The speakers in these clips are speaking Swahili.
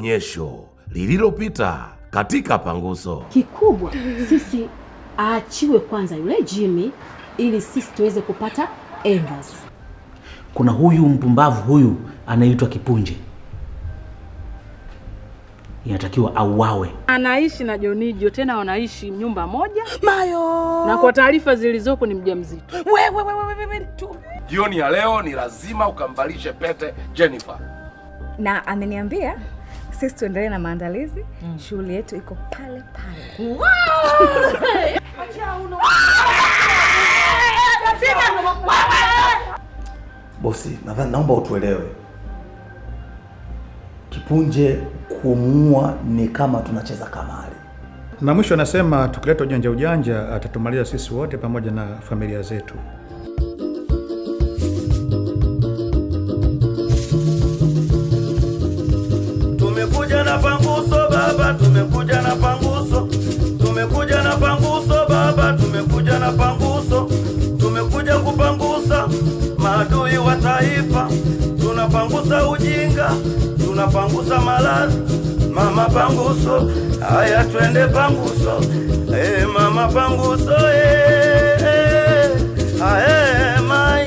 onyesho lililopita katika Panguso. Kikubwa sisi aachiwe kwanza yule Jimmy ili sisi tuweze kupata Evans. Kuna huyu mpumbavu huyu anaitwa Kipunje. Inatakiwa auawe. Anaishi na Jonijo, tena wanaishi nyumba moja. Mayo. Na kwa taarifa zilizoko ni mjamzito. Wewe tu. Jioni ya leo ni lazima ukambalishe pete Jennifer. Na ameniambia sisi tuendelee na maandalizi. Shughuli yetu iko pale pale. Wow! Bosi, nadhani naomba utuelewe. Kipunje kumuua ni kama tunacheza kamari. Na mwisho anasema tukileta ujanja atatumaliza sisi wote pamoja na familia zetu. Tumekuja na Panguso baba, tumekuja na Panguso. Tumekuja na Panguso baba, tumekuja na Panguso. Tumekuja kupangusa maadui wa taifa. Tunapangusa ujinga, tunapangusa maradhi. Mama Panguso, haya twende Panguso. Mama Panguso, mai.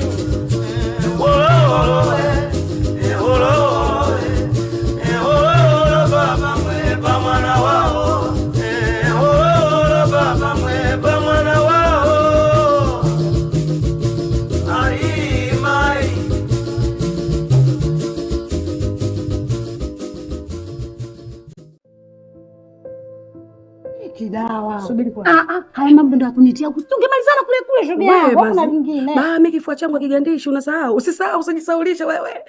Baba mweba mwana wao. Baba mweba mwana wao. Ai mai. Kidawa. Subiri kwa. Haya mambo ndio yakunitia kutungemalizana kule shoga yangu. Hakuna lingine. Mimi kifua changu akigandishi unasahau. Usisahau, usijisaulishe wewe.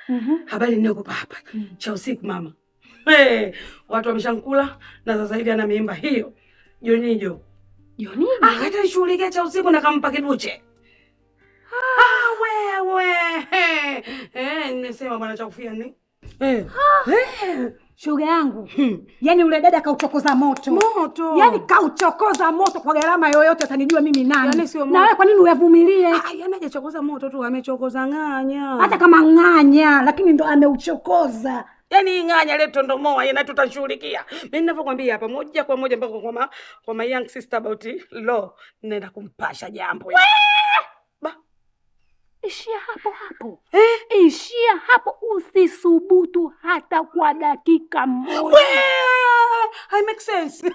Habari ninayokupa hapa. Cha usiku mama. Watu wameshankula na sasa hivi ana mimba hiyo. Jonijo. Jonijo? Hata shughulike cha usiku na kampa kiduche. Wewe. Nimesema bwana cha kufia ni. Shoga yangu. Yaani ule dada kauchokoza moto. Yaani kauchokoza moto kwa gharama yoyote atanijua mimi nani. Yaani sio moto. Na wewe kwa nini uyavumilie? Yaani hajachokoza moto tu, amechokoza ng'anya. Hata kama ng'anya, lakini ndo ameuchokoza. Yaani ng'anya leo tondomoa yeye na tutashughulikia. Mimi ninavyokuambia hapa moja kwa moja mpaka kwa my young sister about law, ninaenda kumpasha jambo. Ishia hapo. Ishia hapo, usisubutu hata kwa dakika moja. I make sense.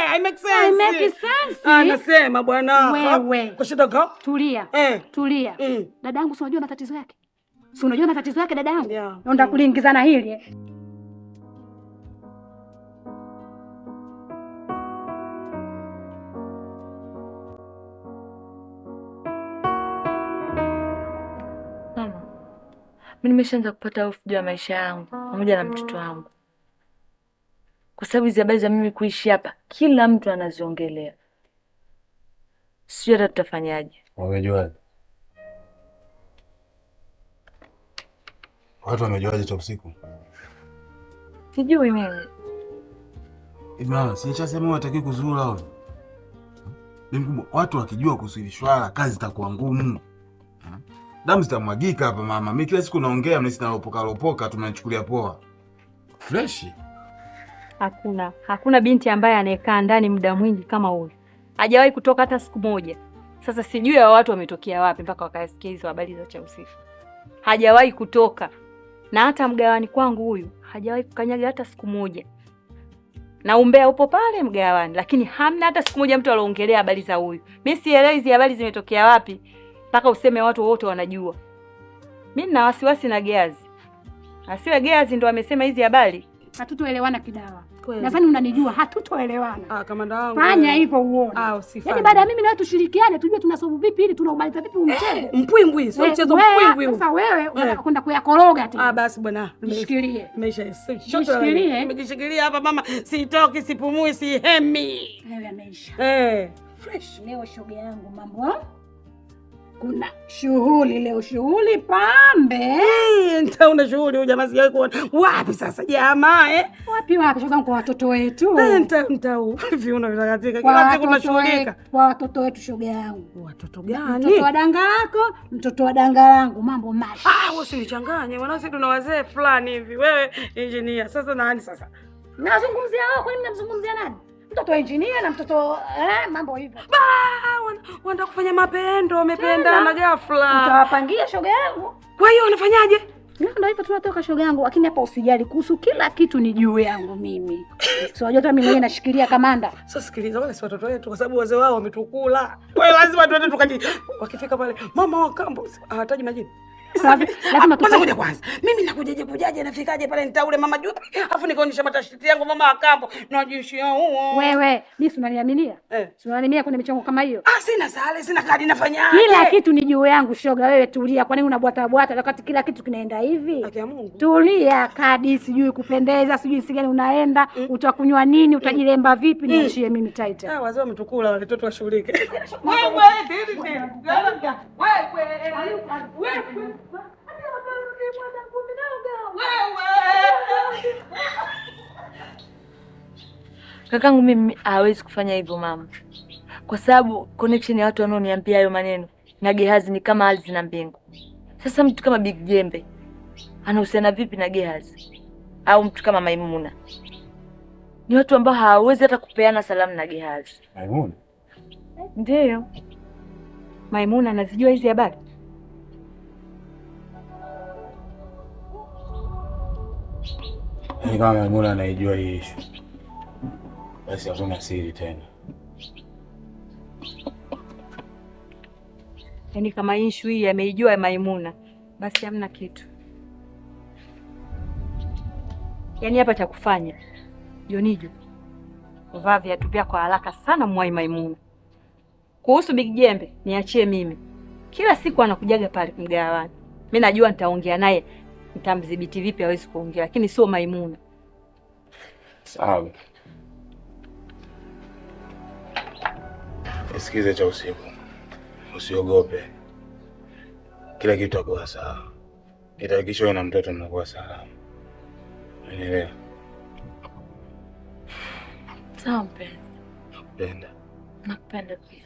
I make sense. I make sense. Anasema bwana. Wewe. Kushinda tulia. Tulia. Dadangu si unajua matatizo yake? Si unajua matatizo yake dadangu? Yeah. Naenda kuliingizana hili. Mimi nimeshaanza kupata hofu juu ya maisha yangu pamoja na mtoto wangu. Kwa sababu hizo habari za mimi kuishi hapa kila mtu anaziongelea. Sijui hata tutafanyaje. Wamejuaje? Watu wamejuaje cha usiku? Sijui mimi. Mama, si nishasema wataki kuzuru hao. Watu wakijua kuhusu hili swala kazi itakuwa ngumu. Damu zitamwagika hapa mama. Mimi kila siku naongea mimi sina lopoka tunanichukulia poa. Fresh. Hakuna binti ambaye anayekaa ndani muda mwingi kama huyu. Hajawahi kutoka hata siku moja. Sasa sijui hao watu wametokea wapi mpaka wakasikia hizo habari za cha usiku. Hajawahi kutoka. Na hata mgawani kwangu huyu hajawahi kukanyaga hata siku moja. Na umbea upo pale mgawani, lakini hamna hata siku moja mtu aliongelea habari za huyu. Mimi sielewi hizo habari zimetokea wapi mpaka useme watu wote wanajua. Mimi nina wasiwasi na Geazi. Asiwe Geazi ndo amesema hizi habari. Hatutoelewana Kidawa. Nadhani unanijua, hatutoelewana. Kamanda wangu. Fanya hivyo uone. Usifanye. Yaani baada ya mimi na wewe tushirikiane, tujue tunasolve vipi ili tunaumaliza vipi mchezo. Mpwimbwi, sio mchezo mpwimbwi huu. Sasa wewe unataka kwenda kuyakoroga tu. Basi bwana. Nishikilie. Nimeshikilie. Nimejishikilia hapa mama, sitoki, sipumui, sihemi. Wewe ameisha. Fresh. Leo shoga yangu mambo. Kuna shughuli leo, shughuli pambe. Una shughuli huyu jamaa sijawahi kuona. Wapi sasa jamaa Wapi shoga kwa watoto wetu. Viuna vitakatika. Kila siku tunashughulika. Kwa watoto wetu shoga yangu. Watoto gani? Mtoto wa danga lako, mtoto wa danga langu, mambo mashi. Wewe usinichanganye. Maana sisi tuna wazee fulani hivi. Wewe engineer. Sasa nani sasa? Nazungumzia wao, kwani mnamzungumzia nani? Mtoto engineer na mtoto mambo hivyo. Wanda kufanya mapendo, wamependana ghafla. Utawapangia shoga yangu. Kwa hiyo unafanyaje? Ndio hivyo tunatoka shoga yangu, lakini hapa usijali kuhusu kila kitu ni juu yangu mimi. Sio unajua hata mimi mwenyewe nashikilia kamanda. Sasa sikiliza, wale si watoto wetu kwa sababu wazee wao wametukula. Kwa hiyo lazima tuende tukaji. Wakifika pale, mama wa kambo hawataji majini. Lazima tukuja kwanza. Mimi nakujaje nafikaje pale nitaule mama juu. Alafu nikaonyesha matashiti yangu mama wa kambo. Najishia huo. Wewe, mimi si unaniaminia? Si unaniaminia kwenye michongo kama hiyo? Sina sale, sina kadi nafanyaje? Kila kitu ni juu yangu shoga, wewe tulia. Kwa nini unabwata wakati kila kitu kinaenda hivi? Haki ya Mungu. Tulia, kadi sijui kupendeza, sijui sigani unaenda, utakunywa nini, utajilemba vipi, niachie mimi taita. Wazee wametukula wale watoto washughulike. Kakangu mimi hawezi kufanya hivyo mama, kwa sababu connection ya watu wanaoniambia hayo maneno na Gehazi ni kama ardhi na mbingu. Sasa mtu kama Big Jembe anahusiana vipi na Gehazi? Au mtu kama Maimuna? Ni watu ambao hawawezi hata kupeana salamu na Gehazi. Maimuna? Ndio. Maimuna anazijua hizi habari? Ni kama Maimuna anaijua hii issue, basi hakuna siri tena. Yaani kama issue hii ameijua Maimuna, basi hamna kitu. Yaani hapa cha kufanya, Jonijo, vaa viatu vyako haraka sana mwai Maimuna. Kuhusu Big Jembe, niachie mimi. Kila siku anakujaga pale mgawani. Mimi najua nitaongea naye, nitamdhibiti vipi hawezi kuongea, lakini sio Maimuna. Sawa. Sikiza cha usiku. Usiogope. Kila kitu kitakuwa sawa. Nitahakikisha wewe na mtoto mnakuwa salama. Unielewa? Sawa mpenzi. Nakupenda. Nakupenda pia.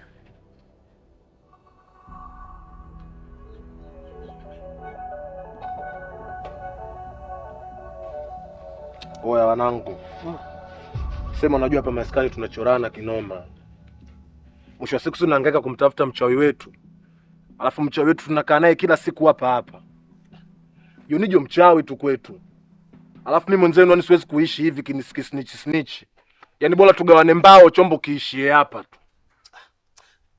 Oya wanangu. Sema unajua hapa maskani tunachorana kinoma. Mwisho wa siku tunahangaika kumtafuta mchawi wetu. Alafu mchawi wetu tunakaa naye kila siku hapa. Jonijo mchawi tu kwetu. Alafu mimi mwenzenu yani siwezi kuishi hivi snitch. Yaani bora tugawane mbao chombo kiishie hapa tu.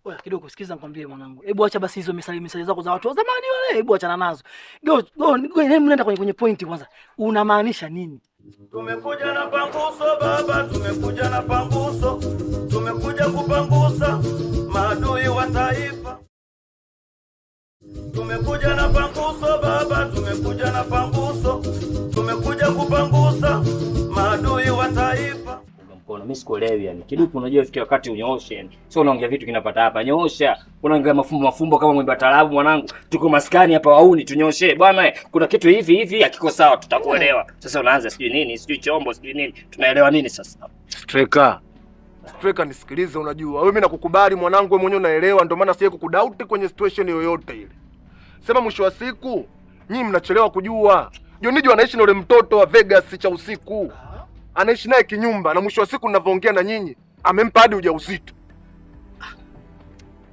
Oya kidogo sikiza nikwambie mwanangu. Hebu acha basi hizo misali zako za watu wa zamani wale. Hebu achana nazo. Go nenda kwenye point kwanza. Unamaanisha nini? Tumekuja na panguso baba, tumekuja na panguso. Tumekuja kupangusa maadui wa taifa. Tumekuja na panguso baba, tumekuja na panguso. Tumekuja kupangusa maadui wa taifa. Mkono mimi sikuelewi yani. Kiduku unajua ifikia wakati unyooshe yani. Sio unaongea vitu kinapata hapa. Nyoosha. Unaongea mafumbo kama mwimba taarabu mwanangu. Tuko maskani hapa wauni tunyoshe. Bwana kuna kitu hivi hakiko sawa tutakuelewa. Sasa unaanza sijui nini, sijui chombo, sijui nini. Tunaelewa nini sasa? Striker nisikilize unajua. Wewe mimi nakukubali mwanangu, wewe mwenyewe unaelewa ndio maana siye kukudoubt kwenye situation yoyote ile. Sema mwisho wa siku nyinyi mnachelewa kujua. Jonijo anaishi na yule mtoto wa Vegas cha usiku. Anaishi naye kinyumba na mwisho wa siku ninavyoongea na nyinyi amempa hadi ujauzito.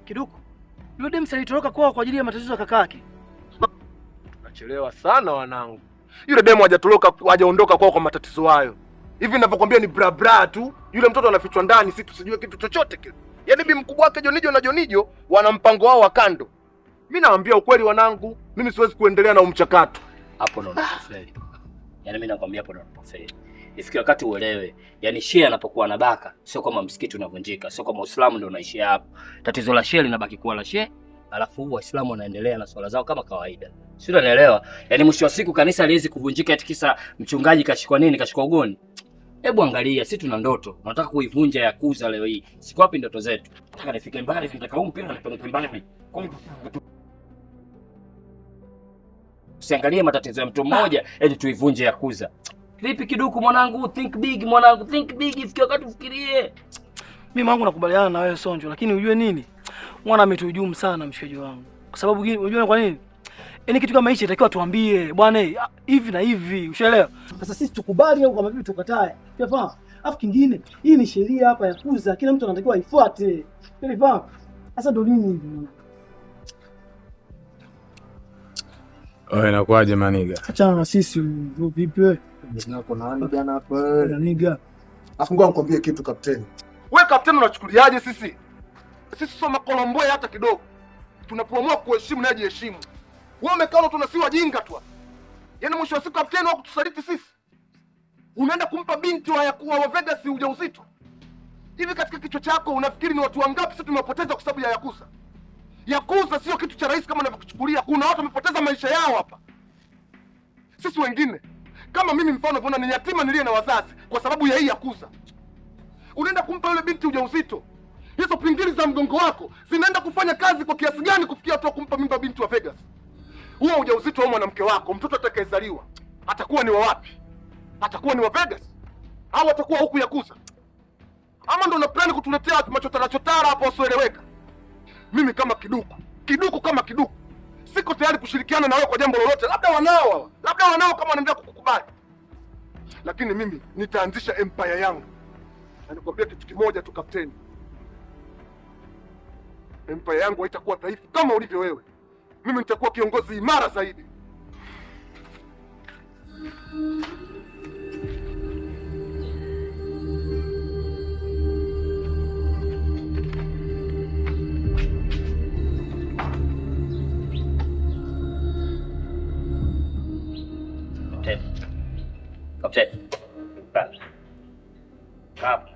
Kiduku. Yule dem alitoroka kwao kwa ajili ya matatizo ya kakake. Tunachelewa sana wanangu. Yule demo hajaondoka kwao kwa matatizo hayo. Hivi ninavyokuambia ni bra tu. Yule mtoto anafichwa ndani, si tusijue kitu chochote kile. Yaani bi mkubwa wake Jonijo wana mpango wao wa kando. Mimi naambia ukweli wanangu, mimi siwezi kuendelea na umchakato. Hapo ndo unapofeli. Yaani mimi nakwambia hapo ndo unapofeli. Ifikia wakati uelewe. Yaani Shia anapokuwa na baka, sio kama msikiti unavunjika, sio kama Uislamu ndio unaishia hapo. Tatizo la Shia linabaki kuwa la Shia, alafu Waislamu wanaendelea na swala zao kama kawaida. Sio unaelewa? Yaani mwisho wa siku kanisa haliwezi kuvunjika eti kisa mchungaji kashikwa nini, kashikwa ugoni. Hebu angalia, sisi tuna ndoto. Tunataka kuivunja Yakuza leo hii. Siku wapi ndoto zetu? Nataka nifike mbali, nataka mpira nipeleke mbali. Usiangalie matatizo ya mtu mmoja eti tuivunje Yakuza. Vipi Kiduku mwanangu, think big mwanangu, think big, ifikie wakati ufikirie. Mimi wangu nakubaliana na wewe Sonjo, lakini ujue nini? Mwana ametujumu sana mshikaji wangu. Kwa sababu unajua kwa nini? Yaani kitu kama hichi inatakiwa tuambie, bwana hivi na hivi, ushaelewa? Sasa sisi tukubali au kama vipi tukatae. Unafahamu? Alafu kingine, hii ni sheria hapa ya kuuza, kila mtu anatakiwa aifuate. Unafahamu? Sasa ndo nini hivi? Wewe inakuaje maniga? Achana na sisi, vipi wewe? Nako nani jana hapa wewe? Niga. Afu ngoja nikwambie kitu kapteni. Wewe kapteni unachukuliaje sisi? Sisi sio makolomboe hata kidogo. Tunapoamua kuheshimu na jiheshimu. Wewe umekaa tu na si wajinga tu. Yaani mwisho wa siku kapteni wako kutusaliti sisi. Unaenda kumpa binti wa Yakuwa wa Vegas ujauzito. Hivi katika kichwa chako unafikiri ni watu wangapi sisi tumepoteza kwa sababu ya Yakuza? Yakuza sio kitu cha rahisi kama unavyokuchukulia. Kuna watu wamepoteza maisha yao hapa. Sisi wengine kama mimi mfano unaona ni yatima niliye na wazazi kwa sababu ya hii Yakuza. Unaenda kumpa yule binti ujauzito. Hizo pingili za mgongo wako zinaenda kufanya kazi kwa kiasi gani kufikia hatua kumpa mimba binti wa Vegas? Huo ujauzito wa mwanamke wako, mtoto atakayezaliwa atakuwa ni wa wapi? Atakuwa ni wa Vegas au atakuwa huku Yakuza? Ama ndo una plan kutuletea machotara hapo wasioeleweka? Mimi kama kiduku kama kiduku, siko tayari kushirikiana na wewe kwa jambo lolote. Labda wanao kama wanaendelea kukukubali, lakini mimi nitaanzisha empire yangu. Na nikwambia kitu kimoja tu kapteni, empire yangu haitakuwa dhaifu kama ulivyo wewe. Mimi nitakuwa kiongozi imara zaidi. Kapteni. Kap.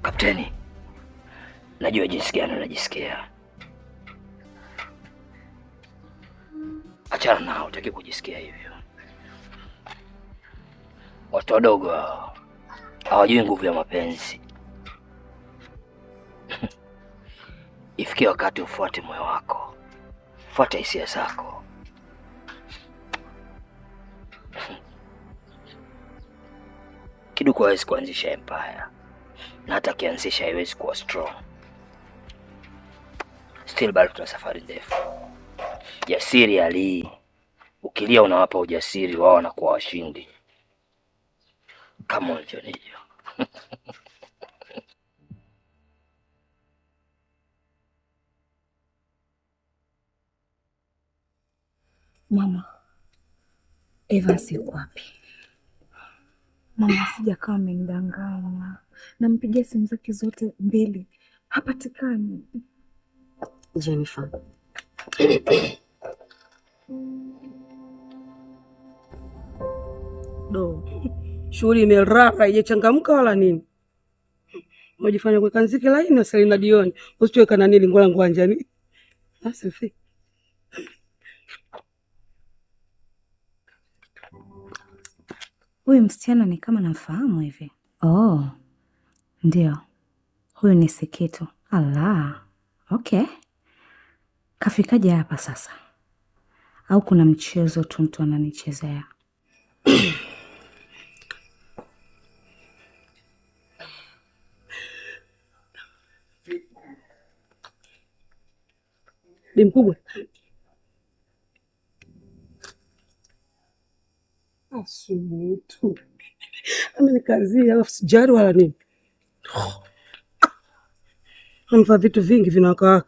Kapteni, najua jinsi gani unajisikia. Achana nao, hutaki kujisikia hivyo. Watu wadogo hawajui nguvu ya mapenzi. Ifikie wakati ufuate moyo wako, fuata hisia zako. Kiduku hawezi kuanzisha empire, na hata kianzisha haiwezi kuwa strong. Still bado tuna safari ndefu. Jasiri Ali, ukilia unawapa ujasiri, wao wanakuwa washindi. Come on, Johnny. Mama, Evans yuko wapi? Mama sija kama amenidanganya. Nampigia simu zake zote mbili, hapatikani. Jennifer. Do. Shughuli imerara, haijachangamka wala nini. Unajifanya kuweka nziki laini Selina Dioni. Usiweka na nini ngola ngwanjani. Selfie. Huyu msichana ni kama namfahamu hivi. Oh. Ndio. Huyu ni Sikitu. Allah. Okay. Kafikaje hapa sasa? Au kuna mchezo tu mtu ananichezea? Bi mkubwa. Asubutu. Amenikazia alafu sijari wala nini. Anafaa vitu vingi vinawaka.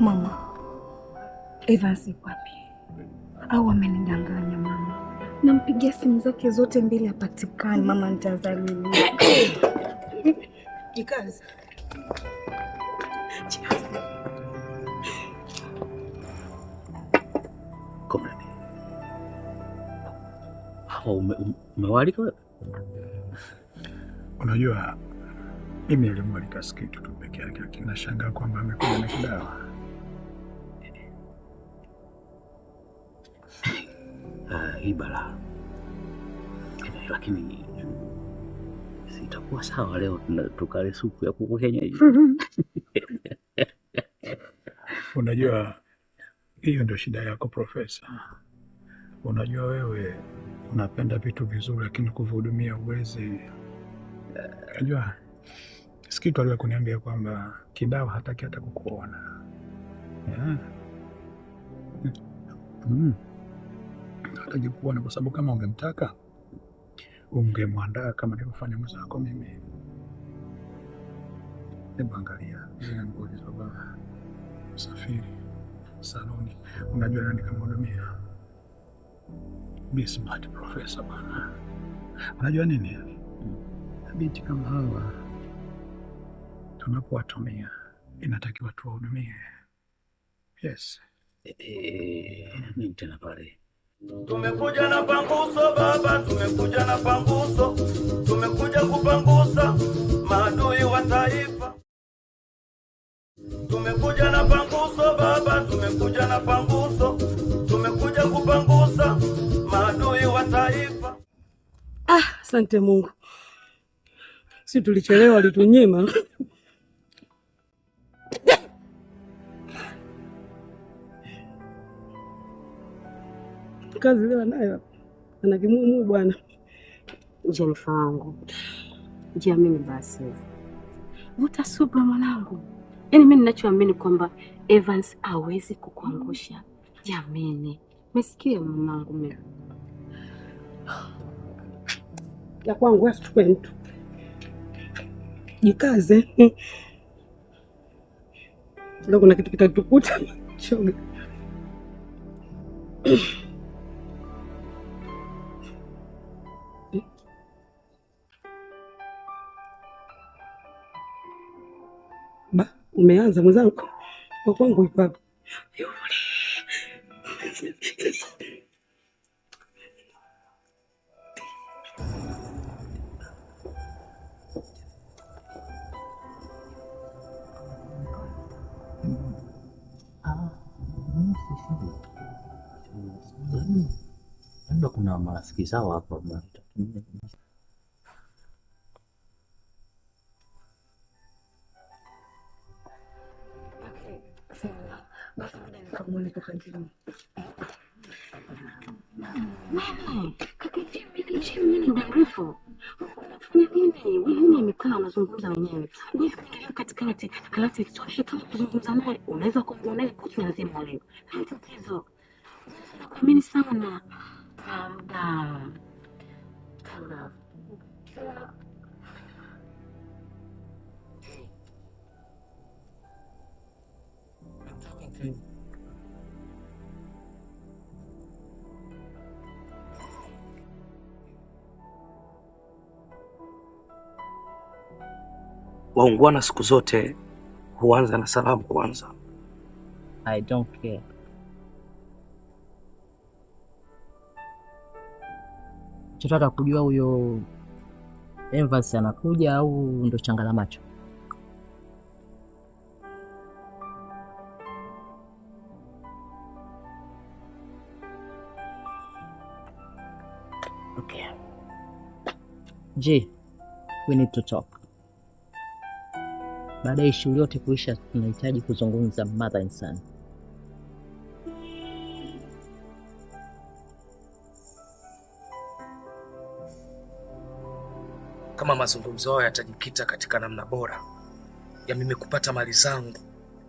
Mama, Evans yuko wapi? Au amenidanganya mama? Nampigia simu zake zote mbili hapatikani. Mama, nitazaliwa. Kikazi. Komrani. Umewalika wewe? Unajua mimi nilimwalika Sikitu tu peke yake, lakini nashangaa kwamba amekuja na kidawa. hii balaa. Lakini sitakuwa sawa leo tukale supu ya kuku kienyeji. Unajua hiyo ndio shida yako Profesa. Unajua wewe unapenda vitu vizuri lakini kuvihudumia uwezi. Unajua Sikitu aliwahi kuniambia kwamba Kidao hataki hata kukuona. Hataki kukuona kwa sababu kama ungemtaka ungemwandaa kama nilivyofanya mwenzako mimi. Hebu angalia zile nguo zilizovaa, usafiri, saloni. Unajua nani kamhudumia? Be smart Profesa bana. Unajua nini? Binti kama hawa tunapowatumia inatakiwa tuwahudumie. Yes. Nini tena pale? Tumekuja na panguso baba, tumekuja na panguso, tumekuja kupangusa maadui wa taifa. Tumekuja na panguso baba, tumekuja na panguso, tumekuja kupangusa maadui wa taifa. Asante Mungu. Si tulichelewa alitunyima. Kazi leo nayo ana kimumu bwana. Jennifer wangu, jiamini basi. Vuta subra mwanangu. Yaani mimi ninachoamini kwamba Evans hawezi kukuangusha. Jiamini. Umesikia mamangu mimi? Ya kwangu asichukue mtu. Jikaze. Ndio kuna kitu kitatukuta. Shoga. Umeanza mwenzangu. Kwa kwangu ipo hapa. Labda kuna marafiki zao hapa. Nini muda mrefu? Unafanya nini? Wewe amekaa anazungumza wenyewe. Wewe fikiria katikati, alafu isitoshe kama kuzungumza naye unaweza kuongea naye kote nzima leo. Ni tatizo. Nakuamini sana na Waungwana siku zote huanza na salamu kwanza. I don't care. Tunataka kujua huyo Evans anakuja au ndo changala macho? Okay. Je, we need to talk. Baada ya shughuli yote kuisha, tunahitaji kuzungumza mother and son. Kama mazungumzo hayo yatajikita katika namna bora ya mimi kupata mali zangu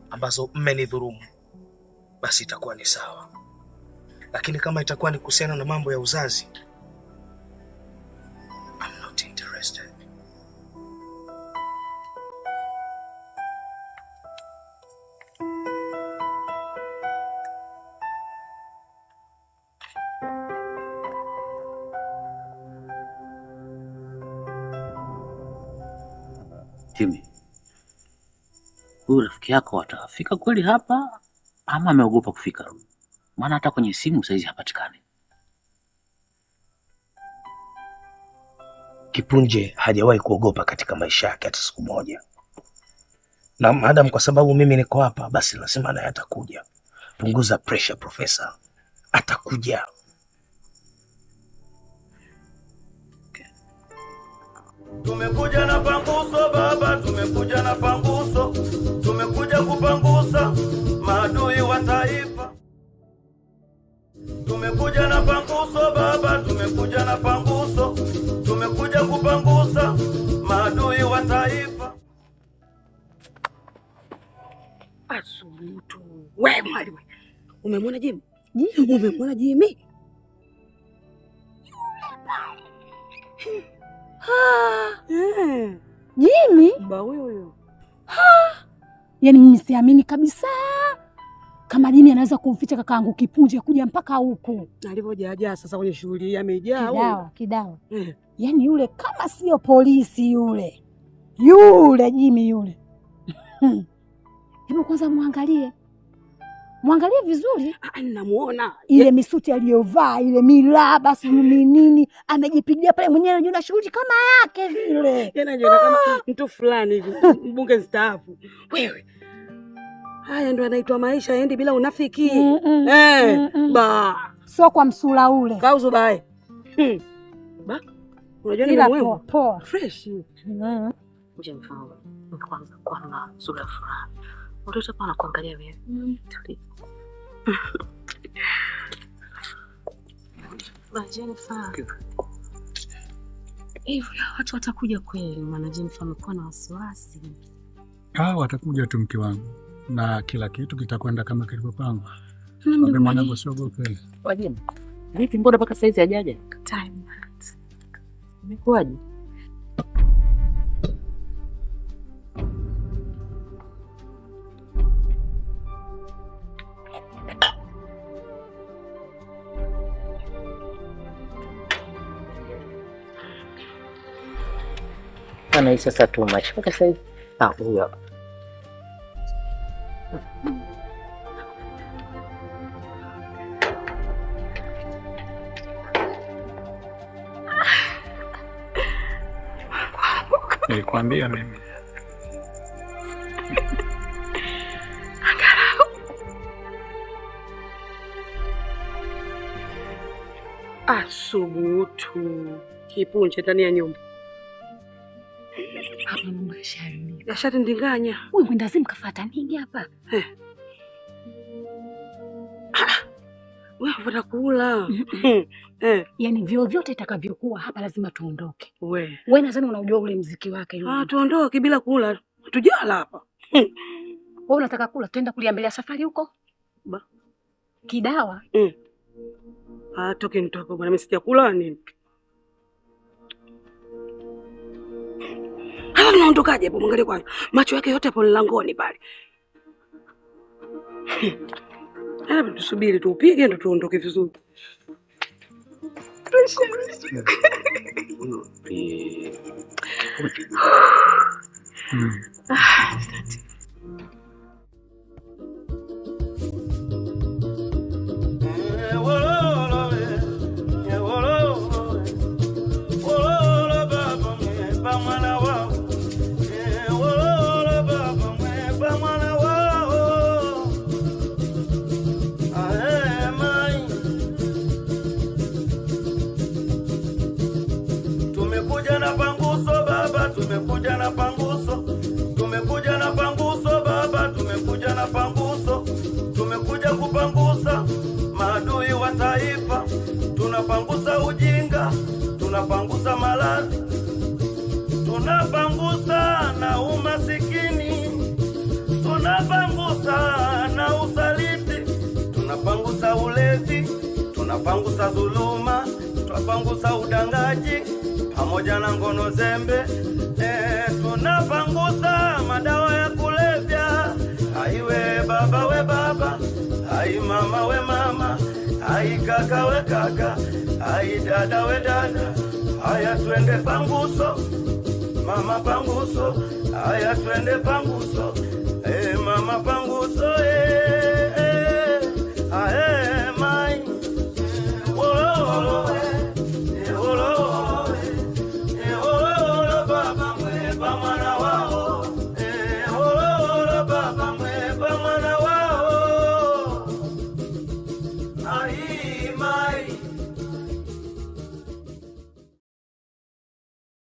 ambazo mmenidhulumu, basi itakuwa ni sawa. Lakini kama itakuwa ni kuhusiana na mambo ya uzazi, I'm not interested. Jimmy, huyu rafiki yako atafika kweli hapa ama ameogopa kufika? Maana hata kwenye simu saizi hapatikani. Kipunje hajawahi kuogopa katika maisha yake hata siku moja. Na madam kwa sababu mimi niko hapa, basi lazima naye atakuja. Punguza pressure Profesa. Atakuja. Tumekuja na panguso baba, tumekuja na panguso, tumekuja kupangusa maadui wa taifa. Tumekuja na panguso baba, tumekuja na panguso, tumekuja kupangusa maadui wa taifa. Asubutu. Wewe mwalimu. Umemwona Jimmy? Umemwona Jimmy? Jimmy? Ba huyo. Yaani mimi siamini kabisa kama Jimmy anaweza kumficha kakaangu Kipunje kuja mpaka huku. Alivyojaja sasa kwenye shughuli amejaa huyo. Kidawa. Yaani yule kama sio polisi yule. Yule Jimmy yule. Hebu kwanza muangalie. Muangalie vizuri. Namuona. Ile misuti aliyovaa, ile milaba sijui nini, amejipigia pale mwenyewe anajiona shughuli kama yake vile. Yeye anajiona kama mtu fulani hivi, mbunge mstaafu. Wewe. Haya ndo anaitwa maisha yaendi bila unafiki. Ba. Sio kwa msula ule. Kauzo bae. Ba. Unajua ni mwewe. Poa. Fresh. Nje mfano. Kwanza kwa na sura ya furaha. Mtoto hapa anakuangalia wewe. Tulia. Jennifer. Hivyo watu watakuja kweli, maana Jennifer amekuwa na wasiwasi. Watakuja tu mke wangu. Na kila kitu kitakwenda kama kilivyopangwa. Mbe mwanangu usiogope. Wajeni. Vipi mbona mpaka saizi hajaja? Time. Imekuwaje? Ana sasa too much. Mpaka saizi. Huyo hapa. Nilikwambia mimi. Asubutu. Kipunje ndani ya nyumba. Hapa mambo yasharibika. Yashatindinganya. Wewe mwenda zimu kafuata nini hapa? Wewe unataka kula. Yaani vyovyote itakavyokuwa hapa lazima tuondoke. Wewe nadhani unajua ule muziki wake yule. Tuondoke bila kula. Tujala hapa. Wewe unataka kula, twenda kuliambelea safari huko? Ba. Kidawa. Toke nitoke bwana, mimi sijakula nini. Unaondokaje hapo? Mwangalie kwanza. Macho yake yote hapo langoni pale. Hebu tusubiri tu upige ndo tuondoke vizuri. Tumekuja na panguso baba, tumekuja na panguso, tumekuja na panguso baba, tumekuja na panguso, tumekuja kupangusa maadui wa taifa. Tunapangusa ujinga, tunapangusa maradhi, tunapangusa na umasikini, tunapangusa na usaliti, tunapangusa ulevi, tunapangusa dhuluma, tunapangusa udangaji pamoja na ngono zembe. Tunapangusa madawa ya kulevya. Aiwe baba we baba, ai mama we mama, ai kaka we kaka, ai dada we dada. Haya twende panguso, mama panguso. Haya twende panguso, mama panguso.